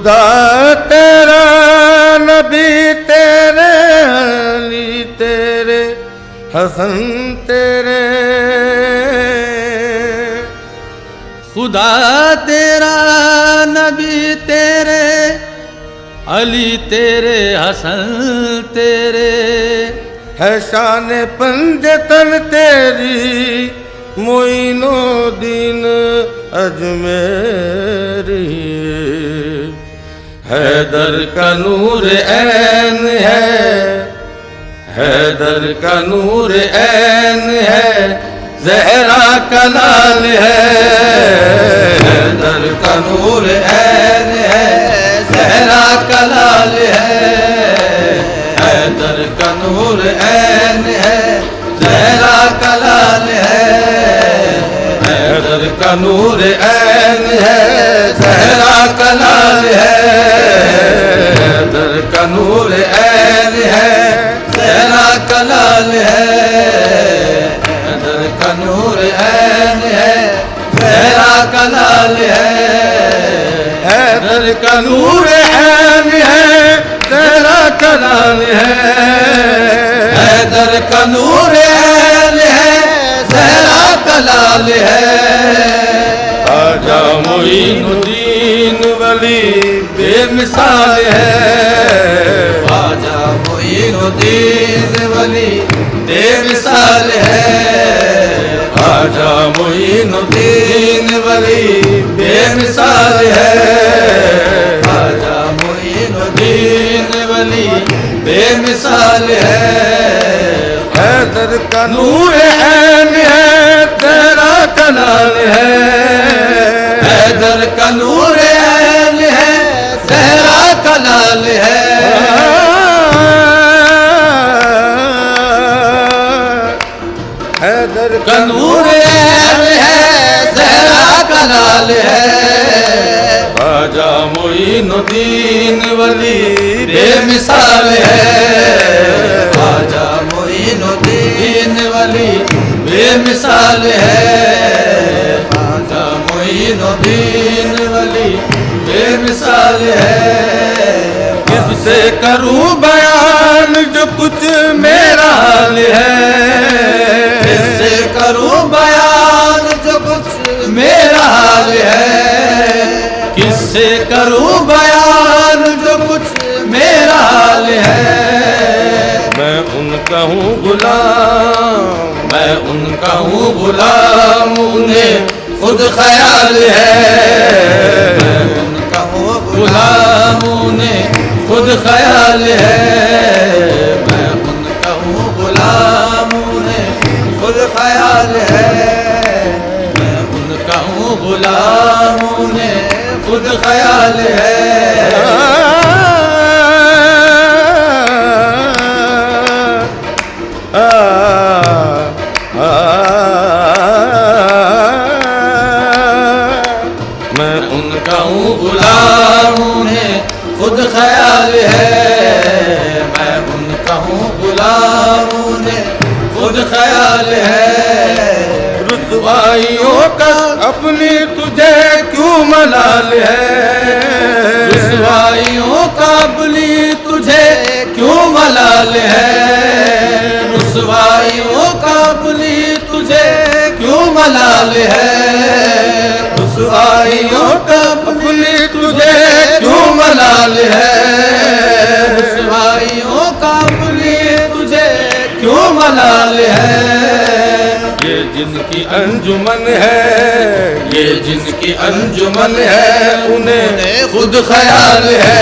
खुदा तेरा, नबी तेरे, अली तेरे, हसन तेरे। खुदा तेरा, नबी तेरे, अली तेरे, हसन तेरे। है शान पंजतन तेरी, मोइनुद्दीन अजमेरी। हैदर का नूर ऐन है, हैदर का नूर ऐन है, ज़हरा का लाल है। हैदर का नूर ऐन है, ज़हरा का लाल है। हैदर का नूर ऐन है, ज़हरा का लाल है। हैदर का नूर ऐन है, ज़हरा का लाल है। हैदर का नूर ऐन है, ज़हरा का लाल है। हैदर का नूर ऐन है, ज़हरा का लाल है। हैदर का नूर ऐन है, ज़हरा का लाल है। हैदर का नूर ऐन है, ज़हरा का लाल है। आजा मोइनुद्दीन वली बेमिसाल है। आजा मोइनुद्दीन वली बेमिसाल है। आजा मोइनुद्दीन वली बेमिसाल है। आजा मोइनुद्दीन वली बेमिसाल है। हैदर का नूर ऐन है, तेरा कलाल है। हैदर का नूर ऐन है, तेरा कलाल है। हैदर का नूर ऐन है, तेरा कलाल है। आजा मोइनुद्दीन वली बेमिसाल है। आजा मोइनुद्दीन वली बेमिसाल है। आजा मोइनुद्दीन वली बेमिसाल है। किससे करूं बयान जो कुछ मेरा हाल है। किससे करूं बयान जो कुछ मेरा हाल है। किससे करूं बयान जो कुछ मेरा हाल है। मैं उनका हूँ गुलाम, मैं उनका हूँ गुलाम, उन्हें खुद ख्याल है। मैं उनका हूँ गुलाम, उन्हें खुद ख्याल है। मैं उनका हूँ गुलाम, उन्हें खुद ख्याल है। मैं उनका हूँ गुलाम, उन्हें खुद ख्याल है। मैं उनका हूँ गुलाम, उन्हें खुद ख्याल है। मैं उनका हूँ गुलाम, उन्हें खुद ख्याल है। रुसवाइयों का अपनी तुझे क्यों मलाल है। रुसवाइयों का अपनी तुझे क्यों मलाल है। रुसवाइयों का अपनी तुझे क्यों मलाल है। रुसवाइयों का अपनी तुझे क्यों मलाल है। रुसवाइयों का अपनी तुझे क्यों मलाल है। ये जिनकी अंजुमन है, ये जिनकी अंजुमन है, उन्हें खुद ख्याल है।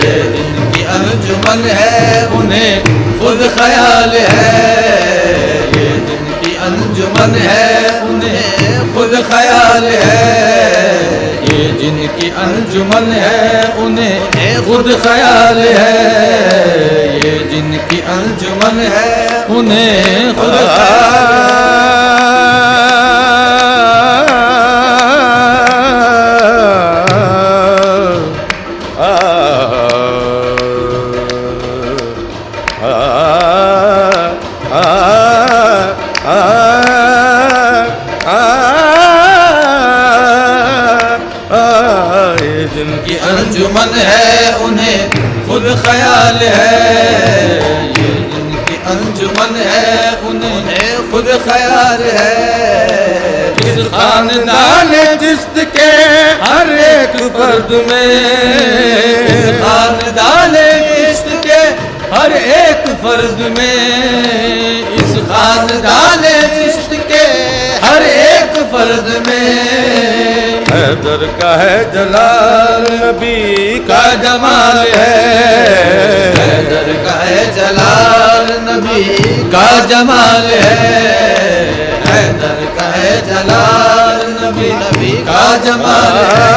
ये जिनकी अंजुमन है, उन्हें खुद ख्याल है। ये जिनकी अंजुमन है, उन्हें खुद ख्याल है। ये जिनकी अंजुमन है, उन्हें खुद ख्याल है। ये जिनकी अंजुमन है, उन्हें खुद जिनकी अंजुमन है उन्हें खुद ख्याल है, ये जिनकी अंजुमन है उन्हें खुद ख्याल है। इस खानदान चिश्त के हर एक फर्द में, इस खानदान चिश्त के हर एक फर्द में, इस खानदान चिश्त के हर एक फर्द में हैदर का है जलाल, नबी का जमाल है। हैदर का है जलाल, नबी का जमाल है। हैदर का है जलाल, नबी का जमाल है।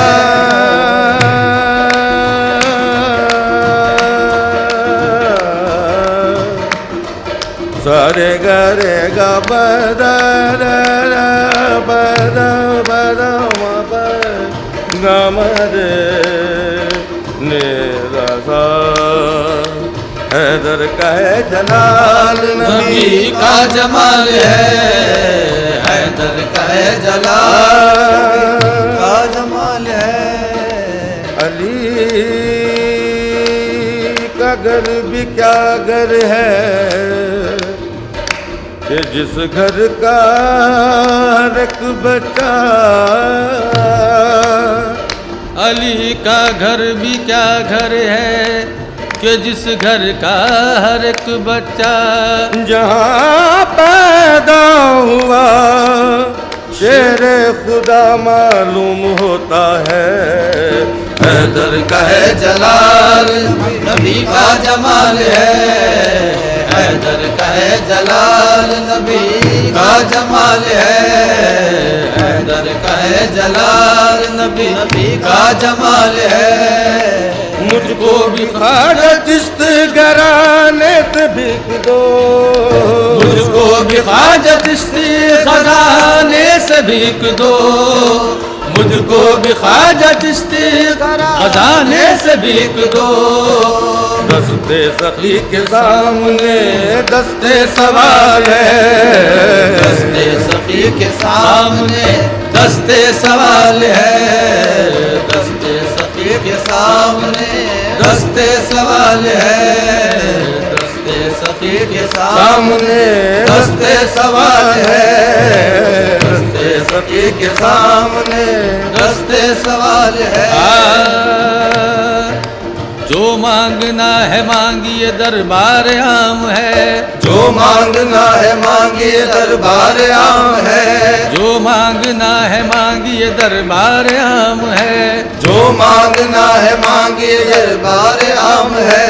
सारे गरे गा बदा बदा बदा गमरे निरासा। हैदर का है जलाल, नबी का जमाल है। हैदर का है जलाल का जमाल है। अली का घर भी क्या घर है कि जिस घर का हर एक बच्चा। अली का घर भी क्या घर है कि जिस घर का हर एक बच्चा जहाँ पैदा हुआ शेरे खुदा मालूम होता है। हैदर का है जलाल, नबी का जमाल है। हैदर का है जलाल, नबी का जमाल है। हैदर का है जलाल, नबी का जमाल है। मुझको भी ख्वाजा चिश्त घराने से भीख दो, मुझको भी ख्वाजा चिश्त खजाने से भीख दो, मुझको भी ख्वाजा चिश्त खजाने से भीख दो। दस्ते सखी के सामने दस्ते सवाल है। दस्ते सखी के सामने दस्ते सवाल है। दस्ते सखी के सामने दस्ते सवाल है। दस्ते सखी के सामने दस्ते सवाल है। दस्ते सखी के सामने दस्ते सवाल है। जो मांगना है मांगिए दरबार आम है। जो मांगना है मांगिए दरबार आम है। जो मांगना है मांगिए दरबार आम है। जो मांगना है मांगिए दरबार आम है।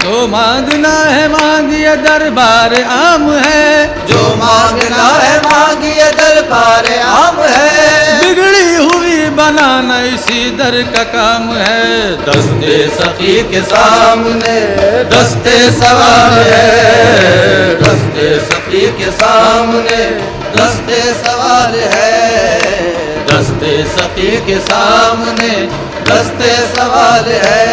जो मांगना है मांगिए दरबार आम है। जो मांगना है मांगिए दरबार आम है। बिगड़ी हुई बनाना इसी दर का काम है। दस्ते सखी के सामने दस्ते सवाल है। दस्ते सखी के सामने दस्ते सवाल है। दस्ते सखी के सामने दस्ते सवाल है।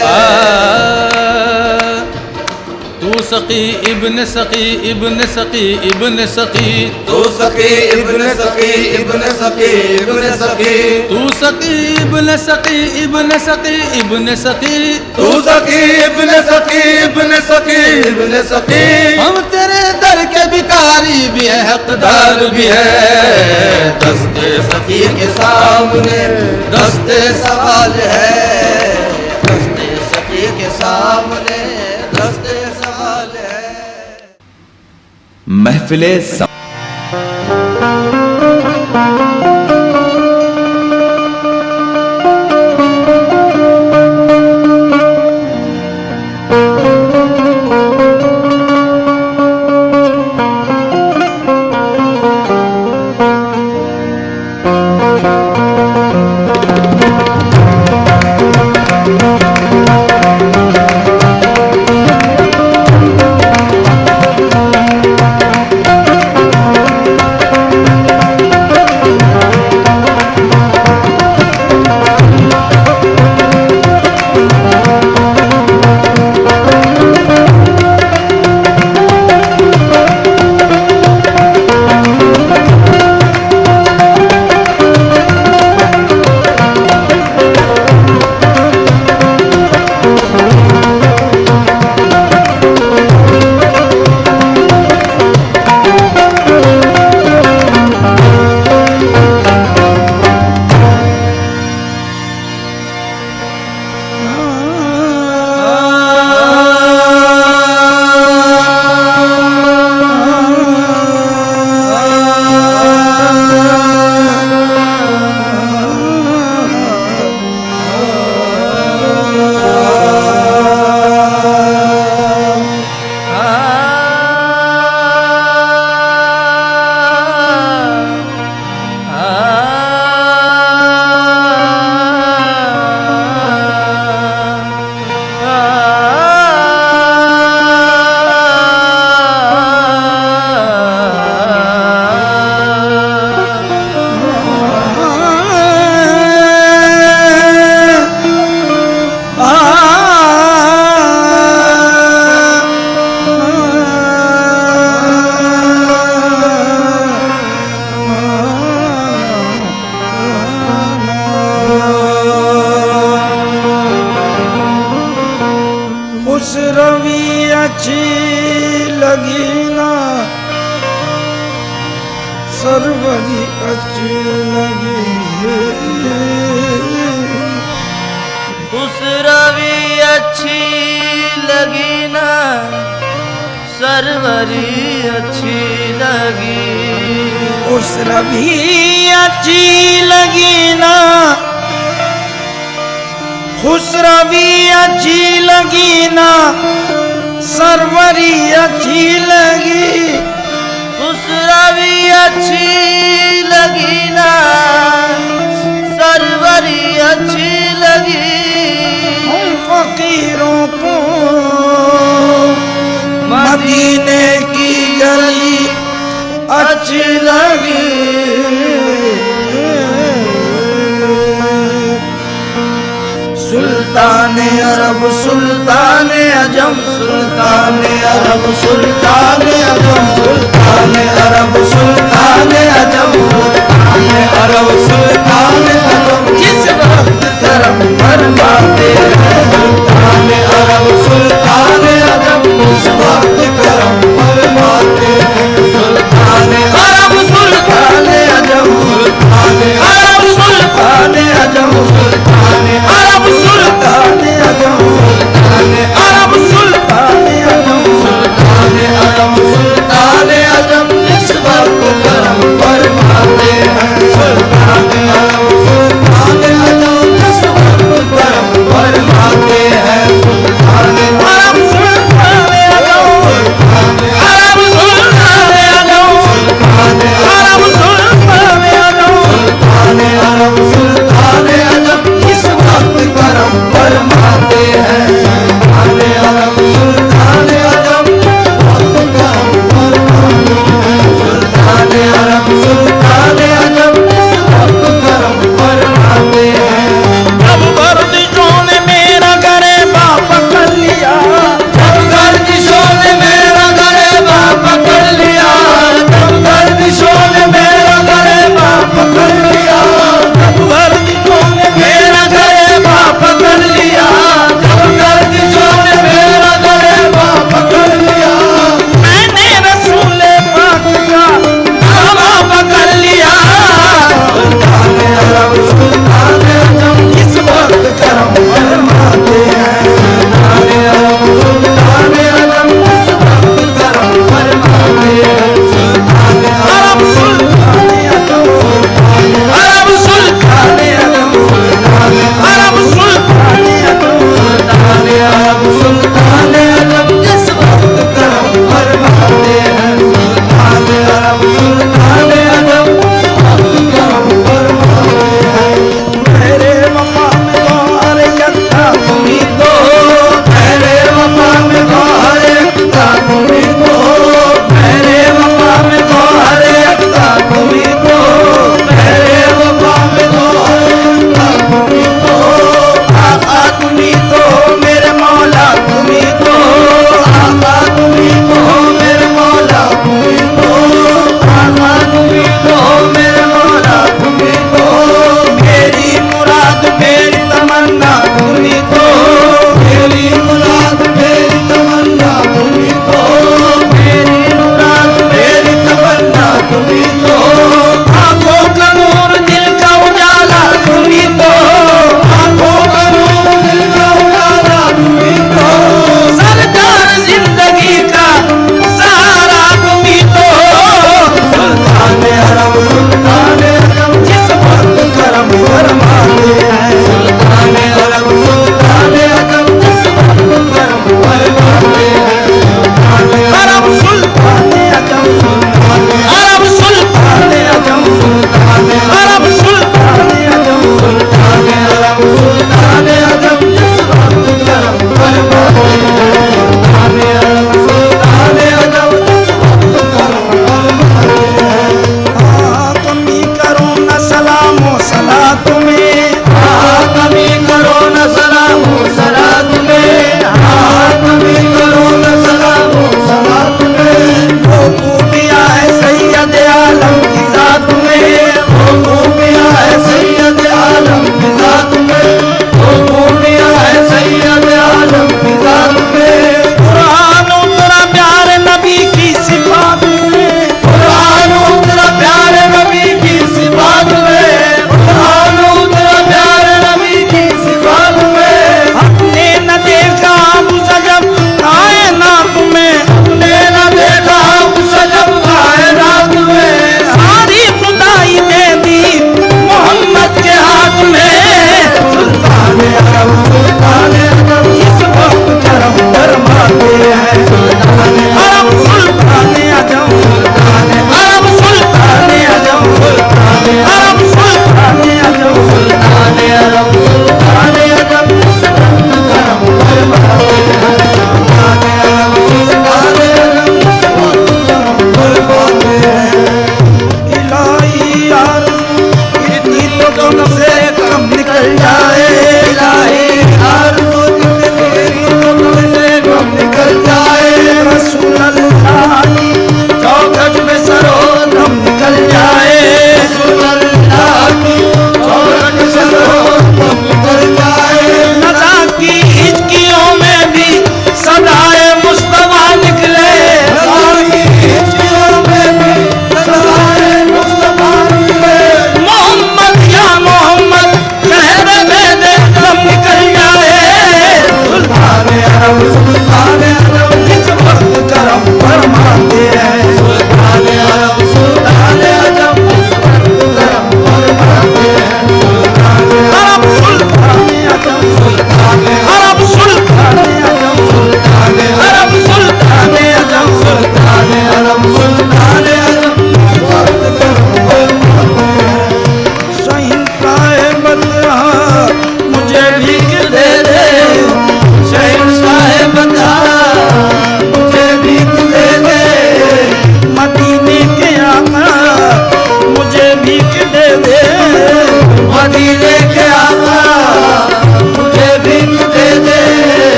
तू सखी इब्न सखी इब्न सखी इब्न सखी, तू सखी इब्न सखी इब्न सखी इब्न सखी, तू सखी इब्न सखी इब्न सखी इब्न सखी, तू सखी इब्न सखी इब्न सखी इब्न सखी। हम तेरे दर के भिखारी भी है हकदार भी है। दस्ते सखी के सामने दस्ते सवाल है। दस्ते सखी के सामने दस्ते सवाल है। महफिले सरवरी अच्छी लगी खुसरवी अच्छी लगी ना सरवरी अच्छी लगी खुसरवी अच्छी लगी ना खुसरवी अच्छी लगी ना सरवरी अच्छी लगी खुसरवी अच्छी लगी ना सरवरी अच्छी लगी हम फकीरों को मदीने की गली अच्छी लगी सुल्तान अरब सुल्तान अजम सुल्तान अरब सुल्तान अजम सुल्तान अरब सुल्तान अजम सुल्तान अरब सुल्तान अजम जिस वक्त करम फरमाते हैं सुल्तान अरब सुल्तान अजम जिस वक्त करम फरमाते हैं सुल्तान अरब सुल्तान अजम सुल्तान अरब सुल्तान अजम सुल्तान अरब सुल्तान अजम सुल्तान अरब सुल्तान अजम सुल्तान अरब सुल्तान अजम इस वक्त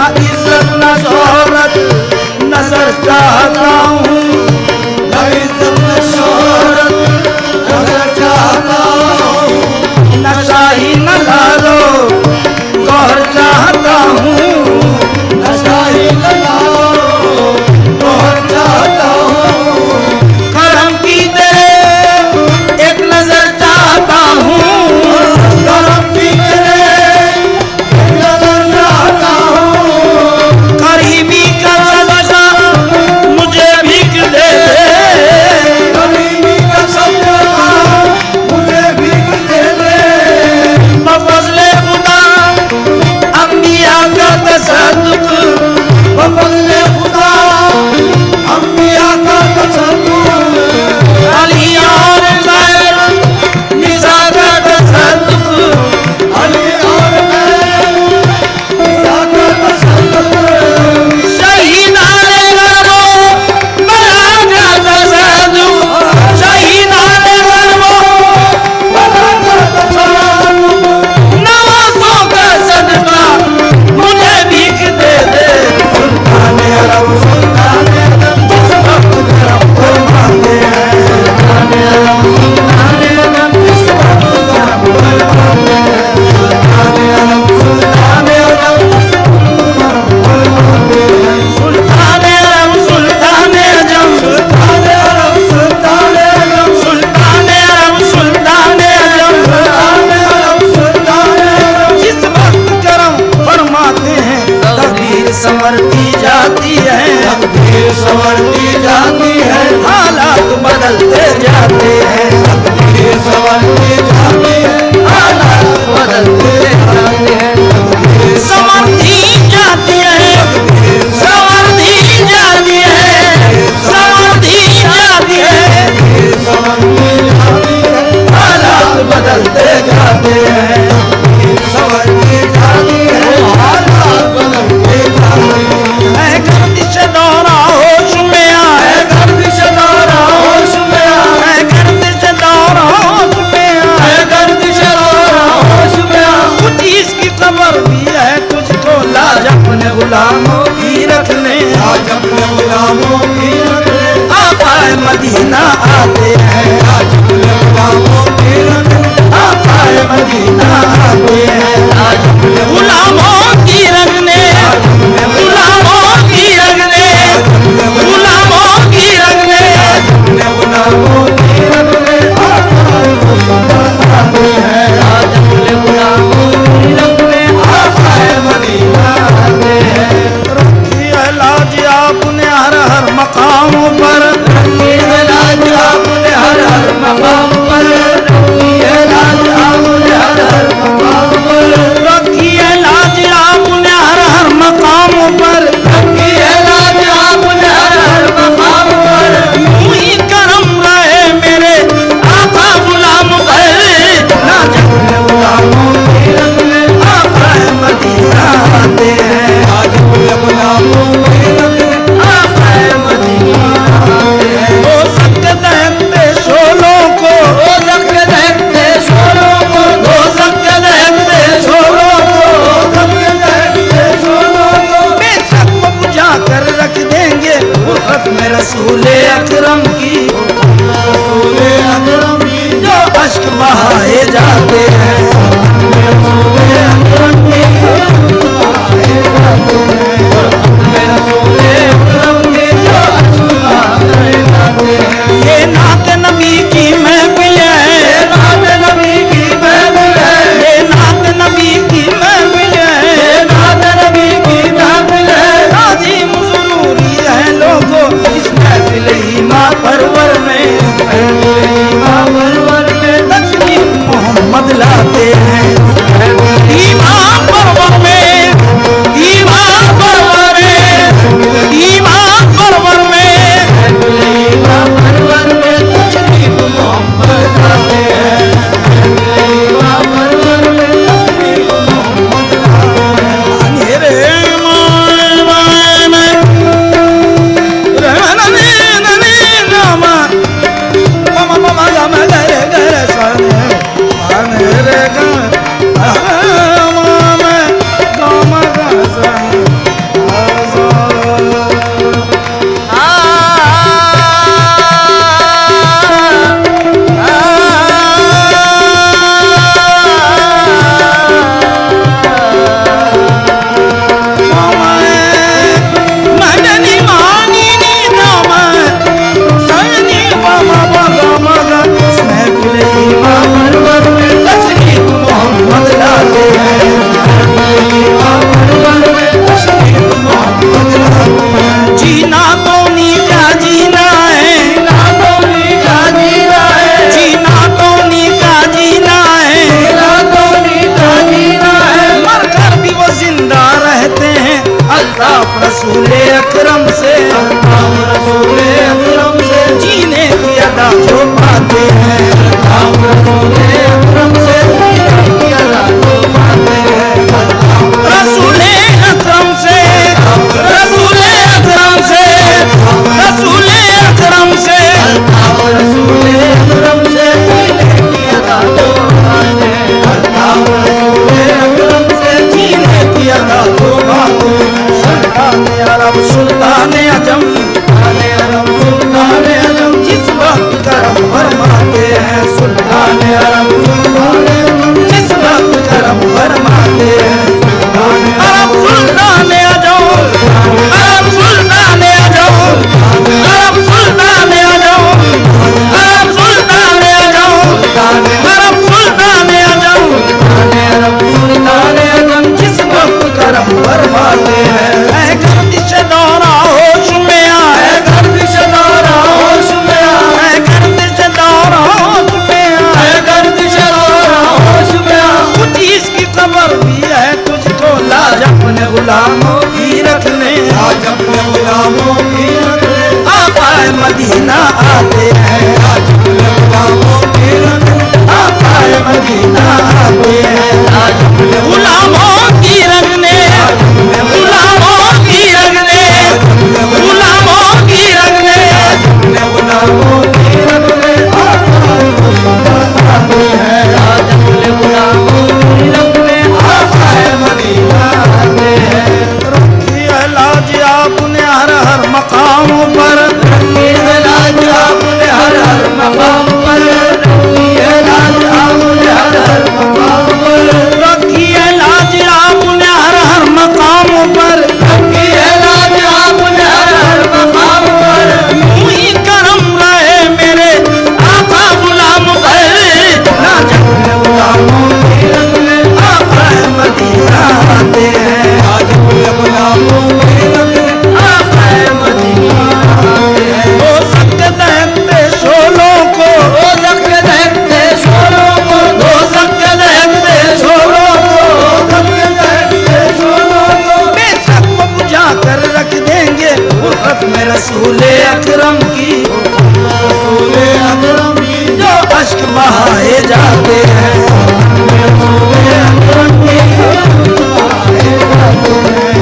ना इज्जत ना शोहरत नजर चाहता हूँ, ना इज्जत ना शोहरत नजर चाहता हूँ, न शाही न लालो गौहर चाहता हूँ, न शाही न लालो गौहर चाहता हूँ, करम की तेरे एक नजर चाहता हूँ, करम की तेरे एक नजर चाहता हूँ, करीबी का सदका मुझे भीख दे दे, करीबी का सदका मुझे भीख दे दे, बफज़ले खुदा अंबिया का तसद्दुक़, बफज़ले खुदा अंबिया का तसद्दुक़, अली और खैर निसा का तसद्दुक़, अली और खैर निसा का तसद्दुक़, शहीदाने गरबो बला का तसद्दुक़, शहीदाने गरबो बला का तसद्दुक़, नवाज़ों का सदका मुझे भीख दे दे, सुल्ताने अरब सुल्ताने अरब जिस वक्त करम फरमाते हैं, सुल्ताने अरब सुल्ताने अरब जिस वक्त करम फरमाते हैं, सुल्ताने अरब सुल्ताने अरब जिस वक्त करम फरमाते हैं, सुल्ताने अरब सुल्ताने अजम, सुल्ताने अरब सुल्ताने अजम, सुल्ताने अरब सुल्ताने अजम, सुल्ताने अरब सुल्ताने अजम जिस वक्त करम फरमाते हैं, तकदीर संवरती जाती है, तकदीर संवरती जाती है, हालात बदलते जाते हैं, तकदीर संवरती जाती है, हालात बदलते जाते हैं, तकदीर संवरती जाती है, संवरती जाती है, संवरती जाती है, संवरती जाती है, हालात बदलते जाते हैं, संवरती जाती है, हालात बदलते जाते हैं, ऐ गर्दिश दौरा होश में आ, ऐ गर्दिश दौरा होश में आ, ऐ गर्दिश दौरा होश में आ, ऐ गर्दिश दौरा होश में आ, कुछ इसकी खबर भी है तुझको, लाज अपने गुलामों की रखने, लाज अपने गुलामों की रखने, आकाए मदीना आते हैं, लाज अपने गुलामों की रखने, आकाए मदीना आते हैं, लाज अपने गुलामों की रखने, गुलामों की रखने, गुलामों की रखने, अपने गुलामों की रखने, आकाए मदीना आते हैं, लाज अपने गुलामों की रखने, आकाए मदीना आते हैं, रखी है लाज आपने हर हर मकामों पर, रखी है लाज आपने हर हर मकाम पर, रखी है लाज आपने हर हर मकाम पर, रखी है लाज आपने हर हर मकामों पर, रखी है लाज आपने हर हर मकाम पर, यूं ही करम रहे मेरे आका गुलाम पर, ना जब गुलामों की रखने, आकाए मदीना आते हैं, आज गुलामों की रखने, आकाए मदीना आते हैं, हो सकते दहकते शोलों को, हो सकते दहकते शोलों को, हो सकते दहकते शोलों को, हो सकते दहकते शोलों को, बेशक वो बुझा कर रख देंगे फुर्सत में रसूले अकरम की, रसूले अकरम की जो अश्क बहाए जाते हैं, रसूले अकरम की बहाए जाते हैं, रसूले अकरम की जो अश्क बहाए जाते हैं, ये नात नबी की महफिल है, ये नात नबी की महफिल है, ये नात नबी की महफिल है, ये नात नबी की महफिल है, नाज़िम सुरूरी है लोगों इस महफिल ही माँ परवर रसूले अकरम से, नाम रसूले अकरम से जीने की अदा जो पाते हैं, नाम रसूले अकरम से जीने की अदा जो पाते हैं, रसूले अकरम से, रसूले अकरम से, रसूले अकरम से, नाम रसूले अकरम से जीने की अदा जो पाते हैं, नाम रसूले अकरम से जीने की अदा जो पाते हैं। सुल्तान अरब सुल्तान अजम, सुल्तान अजम जिस वक्त करम फरमाते हैं, सुल्तान अरब सुल्तान अजम जिस वक्त करम फरमाते हैं, अरब सुल्तान अजम, अरब सुल्तान अजम, अरब सुल्तान अजम, अरब सुल्तान अजम, अरब सुल्तान अजम, अरब सुल्तान अजम जिस वक्त करम फरमाते हैं। गर्दिश दौरा होश में आए, गर्दिश दौरा होश में आए, गर्दिश दौरा होश में आए, गर्दिश दौरा होश में आए। कुछ इसकी खबर भी है तुझको, लाज अपने गुलामों की रखने, लाज अपने गुलामों की रखने, आकाए मदीना आते हैं, लाज अपने गुलामों की रखने, आकाए मदीना आते हैं, लाज अपने गुलामों की रखने, गुलामों की रखने, गुलामों की रखने, गुलामों की रखने, आते हैं, लाज अपने गुलामों की रखने, आकाए मदीना आते हैं। रखी है लाज आपने हर हर मकाम पर, रखी है लाज आपने हर हर मकाम पर, रखी है लाज आपने हर हर मकाम पर, रखी है लाज आपने हर हर मकाम पर, रखी है लाज आपने हर हर मकाम पर। यूं ही करम रहे मेरे आका गुलाम पर, लाज अपने गुलामों की रखने, आकाए मदीना आते हैं, लाज अपने गुलामों की रखने, आकाए मदीना आते हैं। हो सकते दहकते शोलों को, हो सकते दहकते शोलों को, हो सकते दहकते शोलों को, हो सकते दहकते शोलों को बेशक वो बुझा कर रख देंगे फुर्सत में रसूले अकरम की, रसूले अकरम की जो अश्क बहाए जाते हैं, रसूले अकरम की बहाए जाते हैं,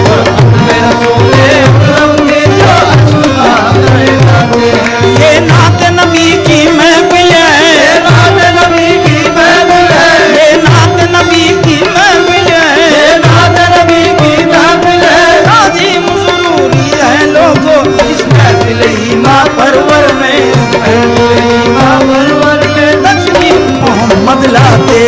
रसूले अकरम की जो अश्क बहाए जाते हैं। ये नात नबी की महफिल है, ये नात नबी की महफिल है, ये नात नबी की महफिल है, ये नात नबी की महफिल है। आजीम ज़रूरी है लोगों इस महफिल ईमा परवर में, महफिल ईमा परवर में तस्लीम मोहम्मद लाते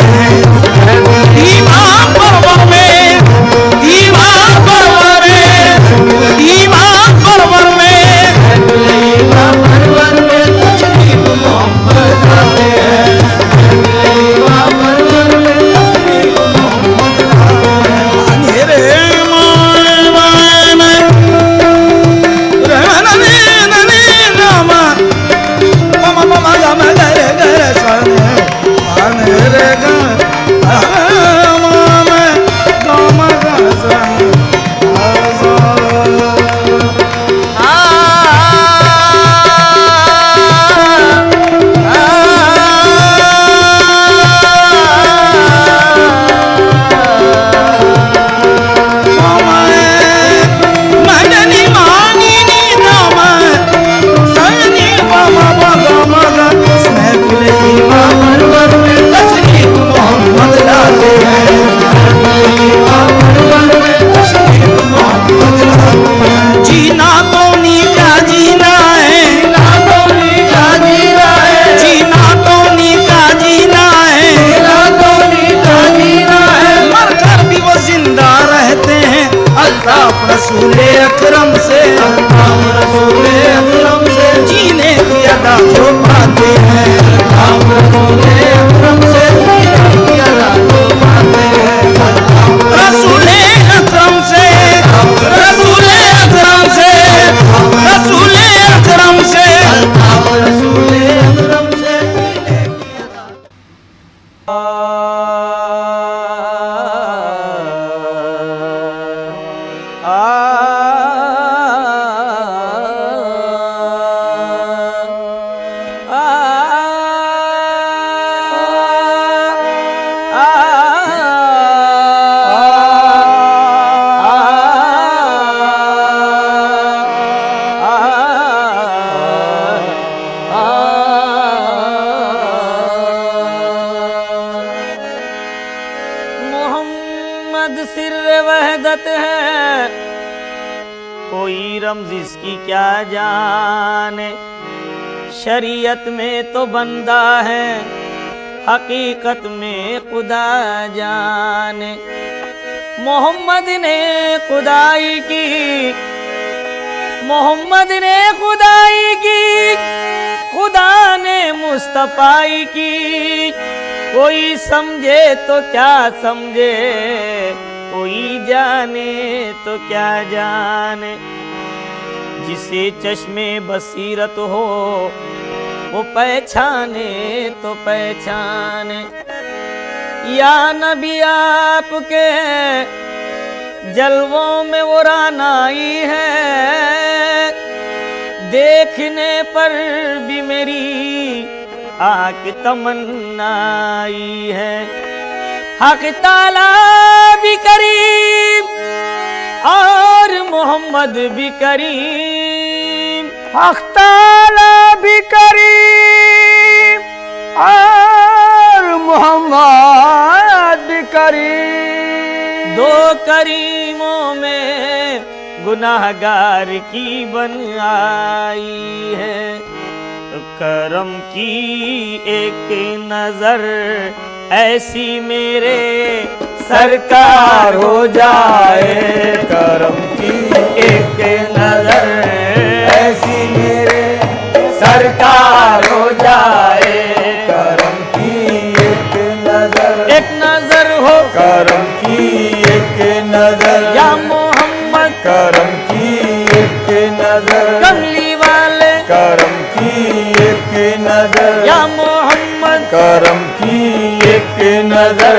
कोई रमज इसकी क्या जाने। शरीयत में तो बंदा है, हकीकत में खुदा जाने। मोहम्मद ने खुदाई की, मोहम्मद ने खुदाई की, खुदा ने मुस्तफाई की। कोई समझे तो क्या समझे, कोई जाने तो क्या जाने। जिसे चश्मे बसीरत हो वो पहचाने तो पहचाने। या नबी आपके जलवों में वो रानाई है, देखने पर भी मेरी आँख तमन्नाई है। हक ताला भी करीम और मोहम्मद भी करीम। हक ताला भी करीम और मोहम्मद भी करीम। दो करीमों में गुनाहगार की बन आई है। करम की एक नजर ऐसी मेरे सरकार हो जाए। करम की एक नजर ऐसी मेरे सरकार हो जाए। करम की एक नजर हो करम की एक नजर या मोहम्मद। करम की एक नजर कमली वाले करम की एक नजर या मोहम्मद। करम की एक नजर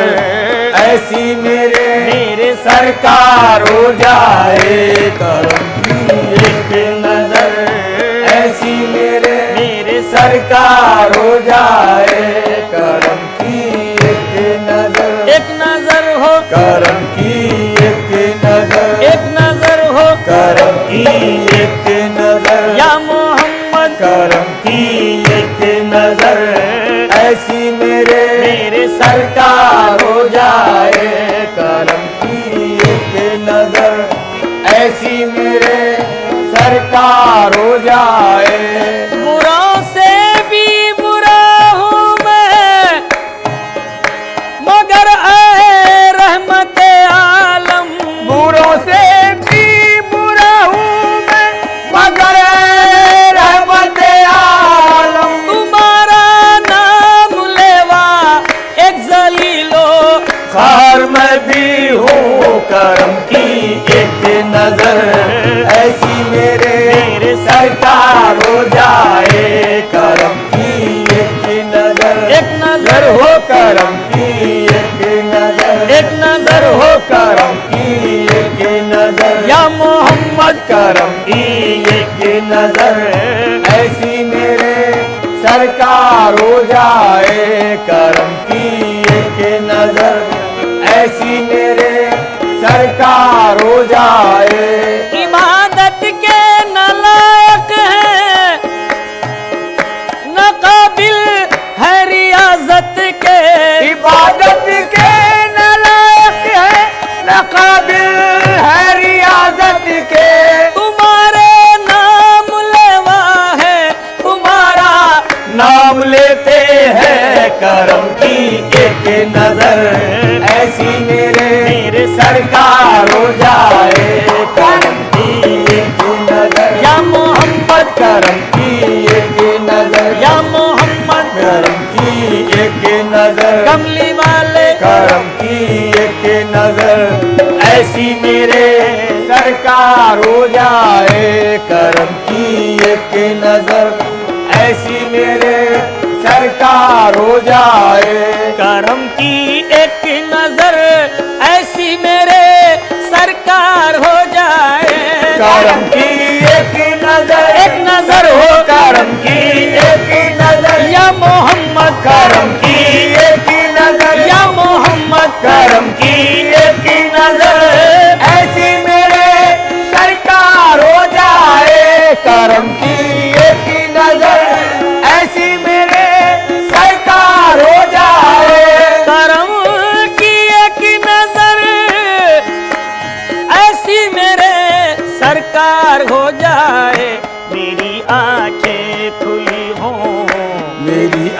ऐसी मेरे सरकार हो जाए। करम की एक नजर ऐसी मेरे सरकार हो जाए। करम की एक नजर हो करम की एक नजर एक नजर हो करम की एक नजर या मोहम्मद। करम की एक नजर ऐसी मेरे सरकार हो जाए। करम की एक नजर ऐसी मेरे सरकार हो जाए। बुरों से भी बुरा हूँ मैं, मगर ऐ रहमत आलम। बुरों से भी बुरा हूँ मैं, मगर ऐ रहमत आलम। तुम्हारा नाम लेवा एक जलीलो खार मैं भी हूँ। करम की एक नजर ऐसी मेरे सरकार हो जाए। करम की एक नजर हो करम की एक नजर हो करम की एक नजर या मोहम्मद। करम की एक नजर ऐसी मेरे सरकार हो जाए। करम की एक नजर ऐसी मेरे सरकार हो जाए। इबादत के न लायक है, न काबिल है रियाजत के। इबादत के न लायक है, न काबिल है रियाजत के। तुम्हारे नाम लेवा है, तुम्हारा नाम लेते हैं। करम की एक नजर ऐसी मेरे सरकार हो जाए। करम की एक नजर या मोहम्मद। करम की एक नजर या मोहम्मद। करम की एक नजर कमली वाले करम की एक नजर ऐसी मेरे सरकार हो जाए। करम की एक नजर ऐसी मेरे सरकार हो जाए। करम की एक नजर ऐसी मेरे सरकार हो जाए। करम की एक नजर हो करम की एक नजर या मोहम्मद। करम की एक नजर या मोहम्मद। करम की एक नजर ऐसी मेरे सरकार हो जाए। करम की एक नजर ऐसी मेरे सरकार हो जाए। करम की एक नजर ऐसी मेरे सरकार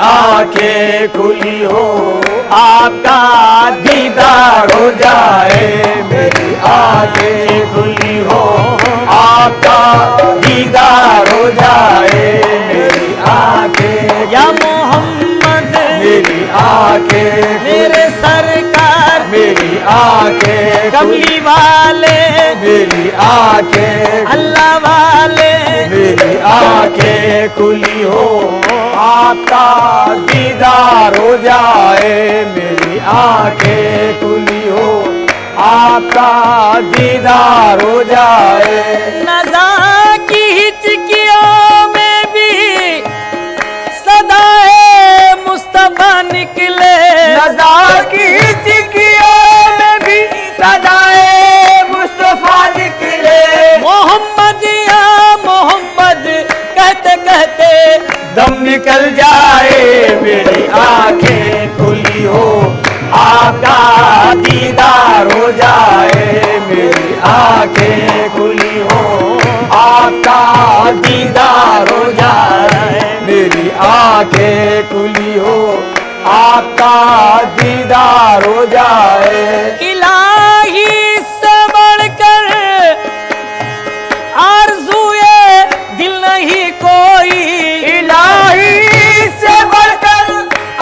आंखें खुली हो, आपका दीदार हो जाए। मेरी आंखें खुली हो, आपका दीदार हो जाए। मेरी आंखें, या मोहम्मद मेरी आंखें, मेरे सरकार, मेरी आंखें, कमली वाले, मेरी आंखें, अल्लाह वाले, मेरी आंखें खुली हो, आपका दीदार हो जाए। मेरी आंखें खुली हो, आपका दीदार हो जाए। नज़ा की हिचकियों में भी सदाए मुस्तफा निकले, नज़ा की हिचकियों में भी सदाए मुस्तफा निकले। मोहम्मद या मोहम्मद कहते कहते दम निकल जाए। मेरी आंखें खुली हो, आपका दीदार हो जाए। मेरी आंखें खुली हो, आपका दीदार हो जाए। मेरी आंखें खुली हो, आपका दीदार हो जाए। इलाही से बढ़कर आरज़ूए दिल नहीं कोई, इलाही से बढ़कर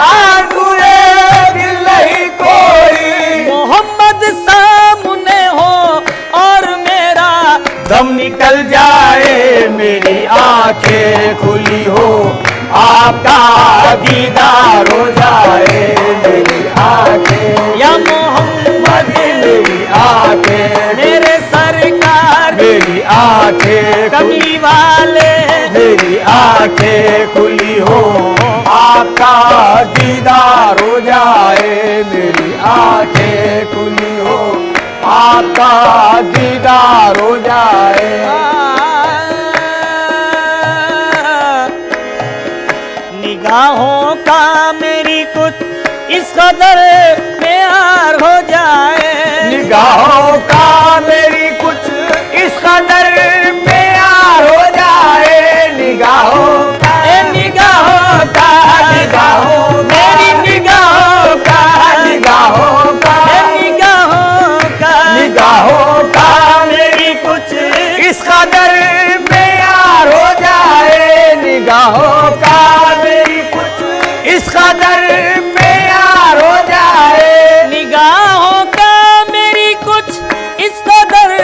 आरज़ूए दिल नहीं कोई। मोहम्मद सामने हो और मेरा दम निकल जाए। मेरी आंखें खुली हो, आपका दीदार हो जाए। मेरी आंखें, या मोहम्मद मेरी आंखें, मेरे सरकार, मेरी आंखें, कमली वाले, मेरी आंखें खुली हो, आपका दीदार हो जाए। मेरी आंखें खुली हो, आपका दीदार हो जाए। निगाहों का मेरी कुछ इस कदर प्यार हो जाए, निगाहों का मेरी कुछ इस कदर प्यार हो जाए। निगाहों का, निगाहों का, निगाहों, मेरी निगाहों का, निगाहों का, निगाहों का, निगाहों का मेरी कुछ इस कदर प्यार हो जाए। निगाहों का मेरी कुछ इस कदर प्यार हो जाए। निगाहों का मेरी कुछ इस कदर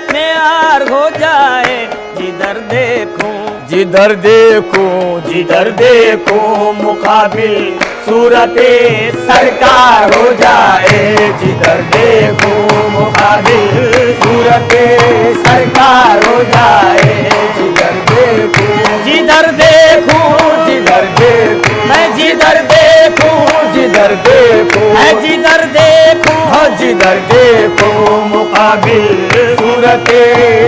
प्यार हो जाए। जिधर देखूं, जिधर देखूं, जिधर देखूं मुकाबिल सूरते सरकार हो जाए। जिधर देखूं मुकाबिल सूरते सरकार हो जाए। जिधर देखूं, जिधर देखूं, जिधर देखूं, मैं जिधर देखूं, जिधर देखूं, मैं जिधर देखूं, हाँ जिधर देखूं मुकाबिल सूरते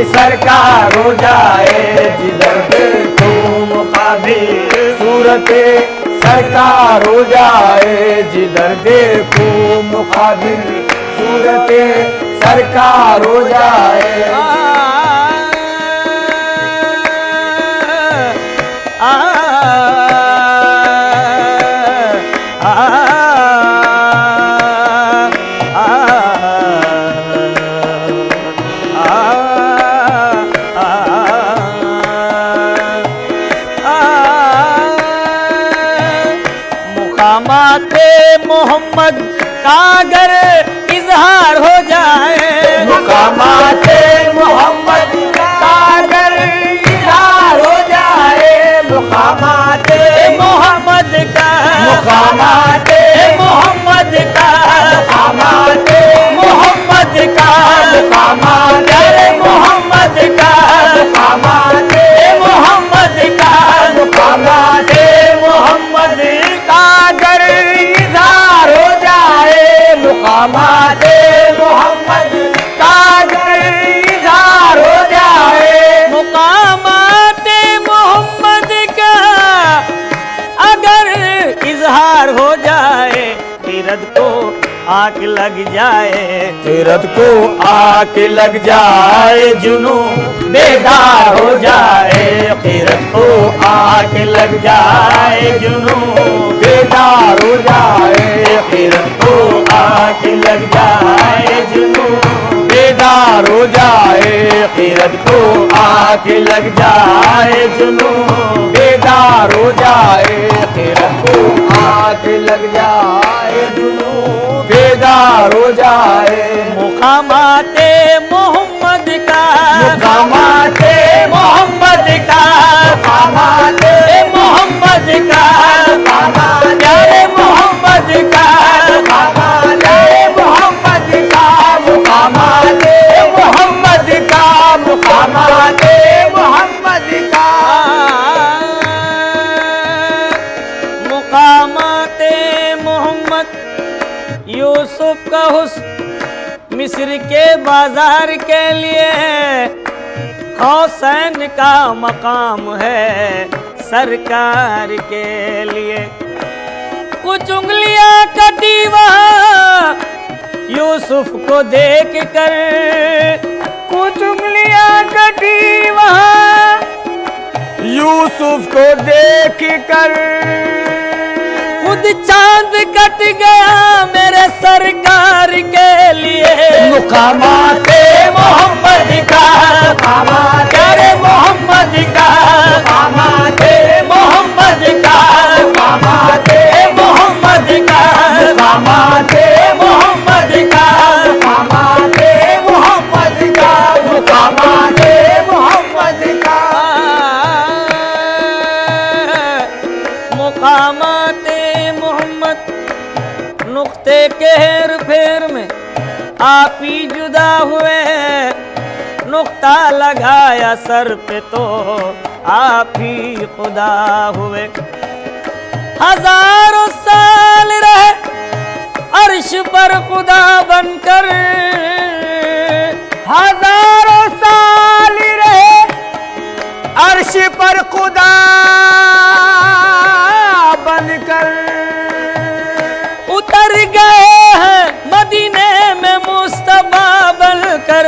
सरकार हो जाए। जिधर देखूं मुकाबिल सूरते सरकार हो जाए। जिधर देखूं मुकाबिल सूरते सरकार हो जाए। मुकामाते मोहम्मद का अगर इजहार हो जाए, मुकामाते मोहम्मद का अगर इजहार हो जाए। मुकामाते मोहम्मद का, मुकामाते मोहम्मद का, मुकामाते मोहम्मद का, मुकामाते मोहम्मद का, मुकामाते मोहम्मद का, मुकामाते मोहम्मद का अगर इजहार हो जाए। मुकामाते मोहम्मद का अगर इजहार हो जाए। मुकामाते मोहम्मद का अगर इजहार हो जाए। तीरथ को आग लग जाए, तीरथ को आग लग जाए। जुनू बेदार हो जाए। तीरथ को आग आके लग जाए जुनू बेदार हो जाए आखिरत को आके लग जाए जुनू बेदार हो जाए आखिरत को आके लग जाए जुनू बेदार हो जाए आखिरत को आके लग जाए जुनू बेदार हो जाए मुकामाते मोहम्मद का मुकामाते मोहम्मद का मुकामाते मोहम्मद का प्यारे मोहम्मद का मुकामाते मोहम्मद का मुकामाते मोहम्मद का मुकामाते मोहम्मद का मुकामाते मोहम्मद यूसुफ का हुस्न मिस्र के बाजार के लिए हुसैन का मकाम है सरकार के लिए। कुछ उंगलियां कटी वहाँ यूसुफ को देख कर, कुछ उंगलियां कटी वहाँ यूसुफ को देख कर खुद चांद कट गया मेरे सरकार के लिए। मुकामाते मोहम्मद का प्यारे मोहम्मद का मुकामाते मोहम्मद का मुकामाते मोहम्मद का मुकामाते मोहम्मद का मुकामाते मोहम्मद का मुकामाते मोहम्मद का मुकामाते मोहम्मद नुक्ते के हेर फेर में आप ही जुदा हुए, नुक्ता लगाया सर पे तो आप ही खुदा हुए। हजारों साल रहे अर्श पर खुदा बनकर, हजारों साल रहे अर्श पर खुदा बनकर, उतर गए हैं मदीने में मुस्तफा बनकर।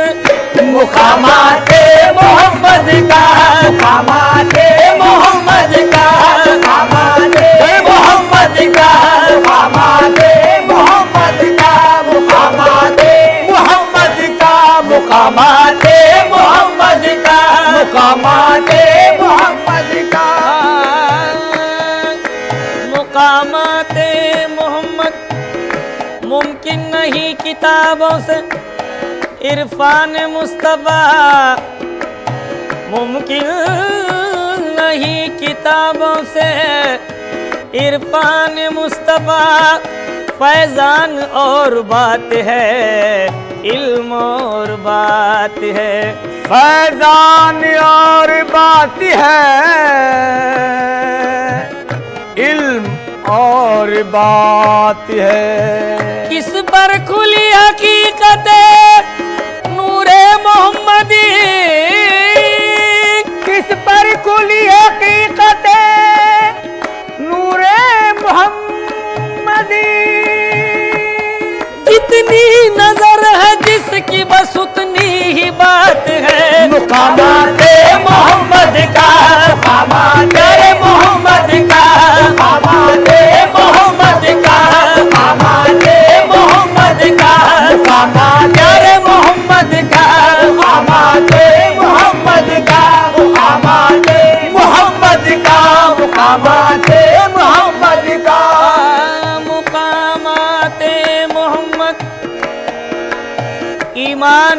मुकामाते मोहम्मद का मुकामाते मोहम्मद का मुकामाते मोहम्मद का मुकामाते मोहम्मद का मुकामाते मोहम्मद का मुकामाते मोहम्मद का मुकामाते मोहम्मद का मुकामाते मोहम्मद मुमकिन नहीं किताबों से इरफान मुस्तफा, मुमकिन नहीं किताबों से इरफान मुस्तफा। फैजान और बात है इल्म और बात है, फैजान और बात है इल्म और बात है। किस पर खुली हकीकत नूरे मोहम्मदी, किस पर खुली हकीकत नूरे मोहम्मदी। जितनी नजर है जिसकी बस उतनी ही बात है। मुकामाते मोहम्मद का मुकामाते मोहम्मद का मुकामाते मोहम्मद का मुकामाते मोहम्मद का मुकामाते मोहम्मद का मुकामाते मोहम्मद का मुकामाते मोहम्मद का मुकामाते मोहम्मद का मुकामाते मोहम्मद। ईमान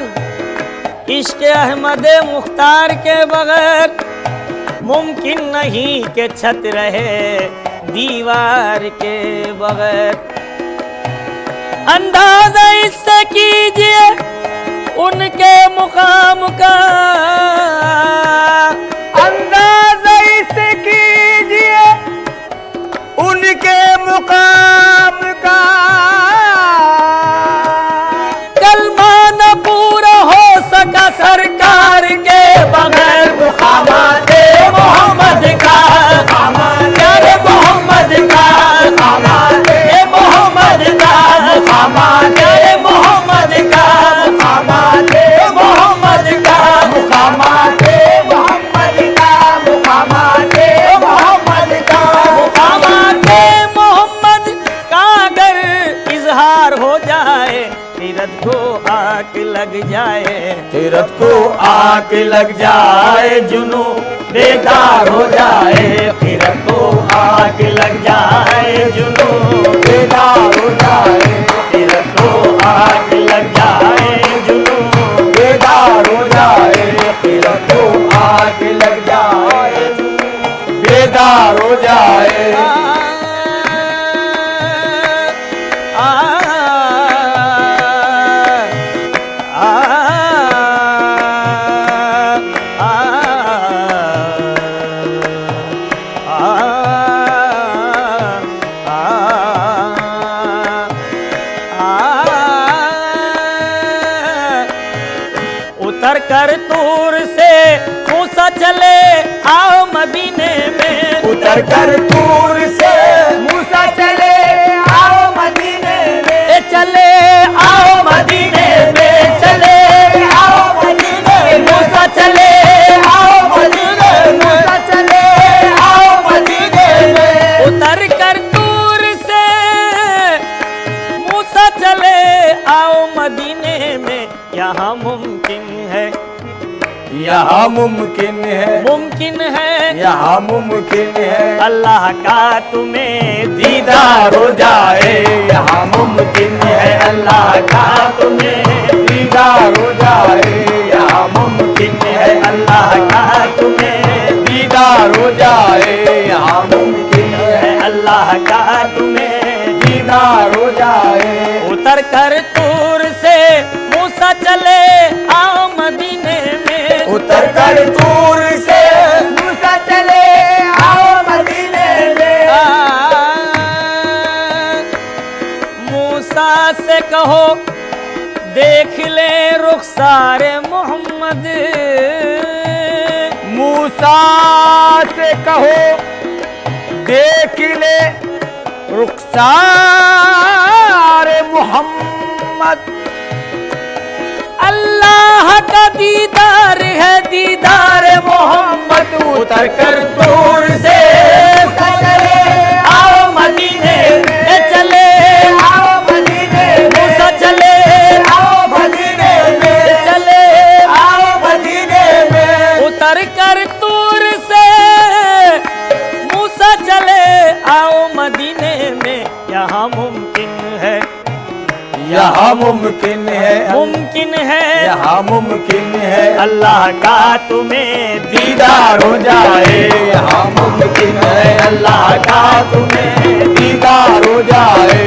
इश्क़ अहमद मुख्तार के बगैर मुमकिन नहीं के छत रहे दीवार के बगैर। अंदाजा इससे कीजिए उनके मुकाम का, अंदाजा इससे कीजिए उनके मुकाम का। कलमा न पूरा हो सका सरकार के बगैर। मुकामाते मोहम्मद का प्यारे मोहम्मद का मुकामाते मोहम्मद का मुकामाते मोहम्मद का मुकामाते मोहम्मद का मुकामाते मोहम्मद आँख लग जाए जुनू बेदार हो जाए, फिर तो आँख लग जाए जुनू बेदार हो जाए, फिर तो आँख लग जाए जुनू बेदार हो जाए, फिर तो आँख लग जाए जुनू बेदार हो जाए। उतर कर तूर से मूसा चले आओ मदीने में, उतर कर तूर से मूसा चले आओ मदीने में, चले आओ मदीने में, चले आओ मदीने में, मूसा चले आओ मदीने में, मूसा चले आओ मदीने में। उतर कर तूर से मूसा चले आओ मदीने में, यहाँ मुमकिन है, यहाँ मुमकिन है, मुमकिन है, यहाँ मुमकिन है, अल्लाह का तुम्हें दीदार हो जाए। यहाँ मुमकिन है अल्लाह का तुम्हें दीदार हो जाए, यहाँ मुमकिन है अल्लाह का तुम्हें दीदार हो जाए, यहाँ मुमकिन है अल्लाह का तुम्हें दीदार हो जाए। उतर कर तूर से मूसा चले आओ मदीने में, उतर कर तूर से मूसा चले आओ मदीने में, मूसा से कहो देख ले रुखसार मोहम्मद, मूसा से कहो देख ले रुखसार मोहम्मद, अल्लाह का दीदार है दीदार मोहम्मद। उतर कर तूर से चले आओ मदीने में, चले आओ मदीने में, मूसा चले आओ मदीने में, चले आओ मदीने में। उतर कर तूर से मूसा चले आओ मदीने में, यहाँ मुमकिन है, यहाँ मुमकिन है, मुमकिन है, यहाँ मुमकिन है, अल्लाह का तुम्हें दीदार हो जाए। यहाँ मुमकिन है अल्लाह का तुम्हें दीदार हो जाए,